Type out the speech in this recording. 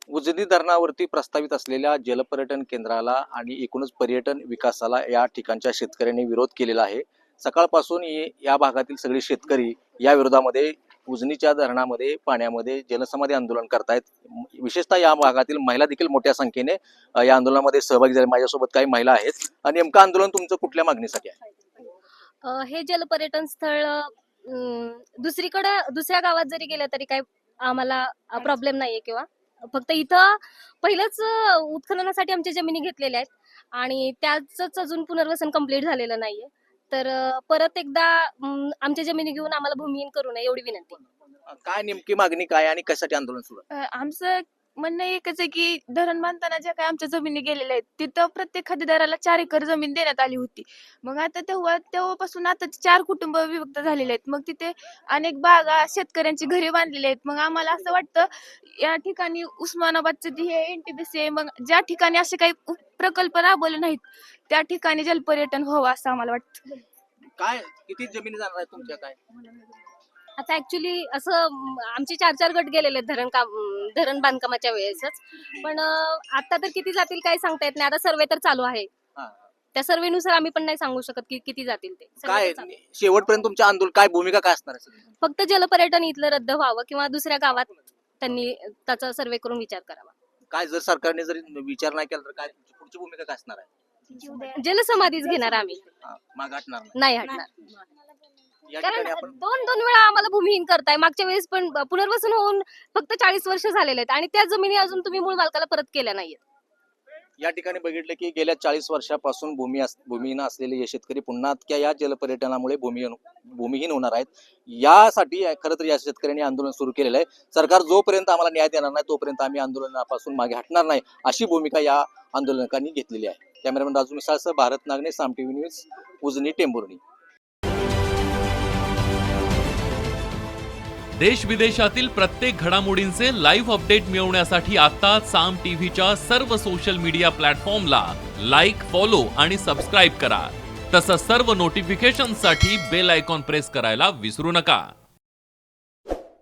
उजनी धरणावरती प्रस्तावित असलेल्या जलपर्यटन केंद्राला आणि एकूणच पर्यटन विकासाला या ठिकाणच्या शेतकऱ्यांनी विरोध केलेला आहे। सकाळपासून या भागातील सगळे शेतकरी या विरोधामध्ये उजनीच्या धरणामध्ये पाण्यामध्ये जलसमाधी आंदोलन करतायत। विशेषतः या भागातील महिला देखील मोठ्या संख्येने या आंदोलनामध्ये सहभागी झाले। माझ्यासोबत काही महिला आहेत। नेमकं आंदोलन तुमचं कुठल्या मागणीसाठी आहे? हे जलपर्यटन स्थळ दुसऱ्या गावात जरी गेलं तरी काही आम्हाला प्रॉब्लेम नाहीये किंवा फक्त इथं पहिलंच उत्खननासाठी आमच्या जमिनी घेतलेल्या आहेत आणि त्याच अजून पुनर्वसन कंप्लीट झालेलं नाहीये। तर परत एकदा आमच्या जमिनी घेऊन आम्हाला भूमिहीन करू नये एवढी विनंती। काय नेमकी मागणी काय आणि कशासाठी आंदोलन सुरू आहे? आमचं म्हणणं एकच आहे की धरण बांधताना ज्या काही आमच्या जमिनी गेलेल्या आहेत तिथं प्रत्येक खातेदाराला 4 एकर जमीन देण्यात आली होती। मग आता तेव्हापासून आता 4 कुटुंब विभक्त झालेले आहेत। मग तिथे अनेक बागा शेतकऱ्यांची घरे बांधलेली आहेत। मग आम्हाला असं वाटतं या ठिकाणी उस्मानाबादचं हे NTPC आहे, मग ज्या ठिकाणी असे काही प्रकल्प राबवले नाहीत त्या ठिकाणी जलपर्यटन व्हावं असं आम्हाला वाटतं। काय किती जमिनी जाणार आहे तुमच्या? काय आता ऍक्च्युली असं आमचे 4 गट गेलेले आहेत धरण बांधकामाच्या वेळेसच, पण आता तर किती जातील काही सांगता येत नाही। आता सर्वे तर चालू आहे, त्या सर्वेनुसार आम्ही पण नाही सांगू शकत की किती जातील ते। काय शेवटपर्यंत तुमच्या आंदोलन काय भूमिका काय असणार आहे? फक्त जलपर्यटन इथलं रद्द व्हावं किंवा दुसऱ्या गावात त्यांनी त्याचा सर्वे करून विचार करावा। काय जर सरकारने जरी विचार नाही केला तर काय पुढची भूमिका काय असणार आहे? जलसमाधीच घेणार आम्ही, माग हटणार नाही हटणार। या कारण ठिकाणी आपण दोन वेळा आम्हाला भूमिहीन करताय। मागच्या वेळेस पण पुनर्वसन होऊन फक्त 40 वर्ष झालेले आहेत आणि त्या जमिनी अजून तुम्ही मूळ मालकाला परत केल्या नाहीयेत। या ठिकाणी बघितलं की गेल्या 40 वर्षापासून भूमिहीन असलेले हे शेतकरी पुन्हा या जलपर्यटनामुळे भूमिहीन होणार आहेत। यासाठी खरं तर या शेतकऱ्यांनी आंदोलन सुरू केलेलं आहे। सरकार जोपर्यंत आम्हाला न्याय देणार नाही तोपर्यंत आम्ही आंदोलनापासून मागे हटणार नाही अशी भूमिका या आंदोलकांनी घेतलेली आहे। कॅमेरामॅन राजू मिसाळसह भारत नागणे, साम टीव्ही न्यूज, उजनी टेंभुर्णी। देश विदेशातील प्रत्येक घडामोडींचे लाईव्ह अपडेट मिळवण्यासाठी आता साम टीव्हीच्या सर्व सोशल मीडिया प्लॅटफॉर्मला लाईक, फॉलो आणि सबस्क्राईब करा। तसंच सर्व नोटिफिकेशनसाठी बेल आयकॉन प्रेस करायला विसरू नका।